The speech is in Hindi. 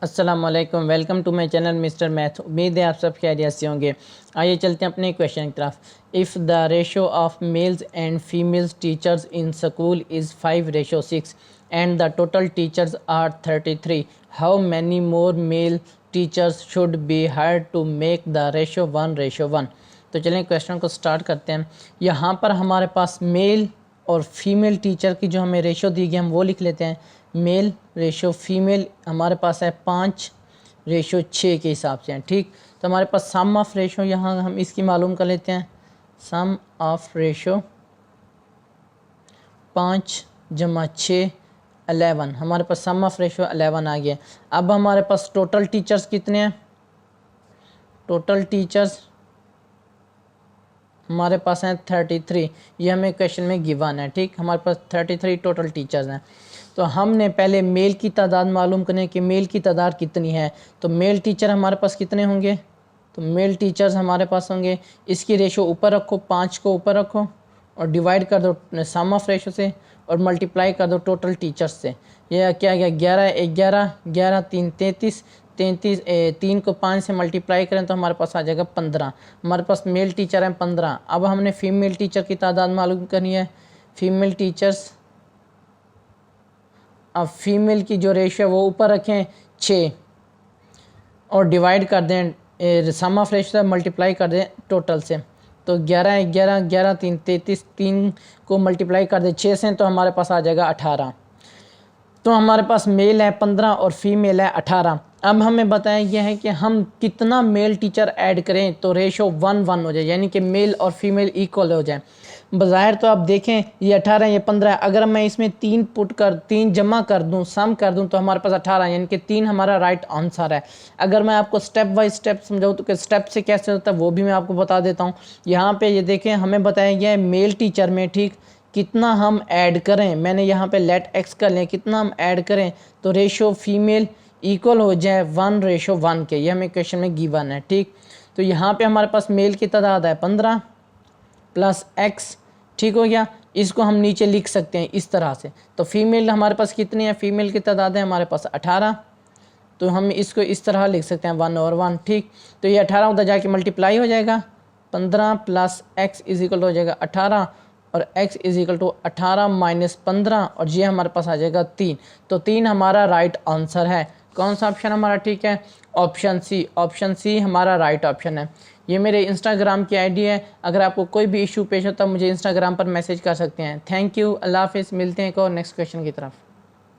अस्सलामुअलैकुम, welcome to my channel mister math. उम्मीद है आप सब खैरियत से होंगे। आइए चलते हैं अपने क्वेश्चन की तरफ। If the ratio of males and females teachers in school is 5:6 and the total teachers are 33, how many more male teachers should be hired to make the ratio 1:1। तो चलें क्वेश्चन को स्टार्ट करते हैं। यहाँ पर हमारे पास मेल और फीमेल टीचर की जो हमें रेशो दी गई हम वो लिख लेते हैं। मेल रेशो फीमेल हमारे पास है 5:6 के हिसाब से हैं, ठीक। तो हमारे पास सम ऑफ रेशो यहाँ हम इसकी मालूम कर लेते हैं। सम ऑफ रेशो 5 + 6 11, हमारे पास सम ऑफ रेशो 11 आ गया। अब हमारे पास टोटल टीचर्स कितने हैं? टोटल टीचर्स हमारे पास हैं 33, ये हमें क्वेश्चन में गिवन है, ठीक। हमारे पास 33 टोटल टीचर्स हैं। तो हमने पहले मेल की तादाद मालूम करने कि मेल की तादाद कितनी है। तो मेल टीचर हमारे पास कितने होंगे? तो मेल टीचर्स हमारे पास होंगे, इसकी रेशो ऊपर रखो, 5 को ऊपर रखो और डिवाइड कर दो सम ऑफ रेशो से और मल्टीप्लाई कर दो टोटल टीचर्स से। यह क्या गया? 11 11 11 3 33 33 3 को 5 से मल्टीप्लाई करें तो हमारे पास आ जाएगा 15। हमारे पास मेल टीचर हैं 15। अब हमने फीमेल टीचर की तादाद मालूम करनी है। फीमेल टीचर्स, अब फीमेल की जो रेशियो है वो ऊपर रखें 6 और डिवाइड कर दें सम ऑफ रेशियो से मल्टीप्लाई कर दें टोटल से। तो 11 11 11 3 33 3 को मल्टीप्लाई कर दें 6 से तो हमारे पास आ जाएगा 18। तो हमारे पास मेल है 15 और फीमेल है 18। अब हमें बताया गया है कि हम कितना मेल टीचर ऐड करें तो रेशो 1:1 हो जाए, यानी कि मेल और फीमेल इक्वल हो जाए। बज़ाहिर तो आप देखें ये 18 ये 15 है, अगर मैं इसमें 3 जमा कर दूं, सम कर दूं तो हमारे पास 18, यानी कि 3 हमारा राइट आंसर है। अगर मैं आपको स्टेप बाय स्टेप समझाऊँ तो स्टेप से कैसे होता है वो भी मैं आपको बता देता हूँ। यहाँ पे ये देखें हमें बताया गया है मेल टीचर में, ठीक, कितना हम ऐड करें। मैंने यहाँ पे लेट एक्स कर लिया, कितना हम ऐड करें तो रेशो फीमेल इक्वल हो जाए 1:1 के। ये हमें क्वेश्चन में गिवन है, ठीक। तो यहाँ पे हमारे पास मेल की तादाद है 15 प्लस एक्स, ठीक हो गया। इसको हम नीचे लिख सकते हैं इस तरह से। तो फीमेल हमारे पास कितनी है? फीमेल की तादाद है हमारे पास 18, तो हम इसको इस तरह लिख सकते हैं 1/1, ठीक। तो ये 18 उधर जाके मल्टीप्लाई हो जाएगा, 15 प्लस एक्स इज इक्वल हो जाएगा 18 और x इज इक्वल टू 18 - 15 और ये हमारे पास आ जाएगा 3। तो 3 हमारा राइट आंसर है। कौन सा ऑप्शन हमारा ठीक है? Option C. ऑप्शन सी हमारा राइट ऑप्शन है। ये मेरे इंस्टाग्राम की आईडी है, अगर आपको कोई भी इशू पेश होता है मुझे इंस्टाग्राम पर मैसेज कर सकते हैं। थैंक यू, अल्लाह हाफिज़। मिलते हैं एक और नेक्स्ट क्वेश्चन की तरफ।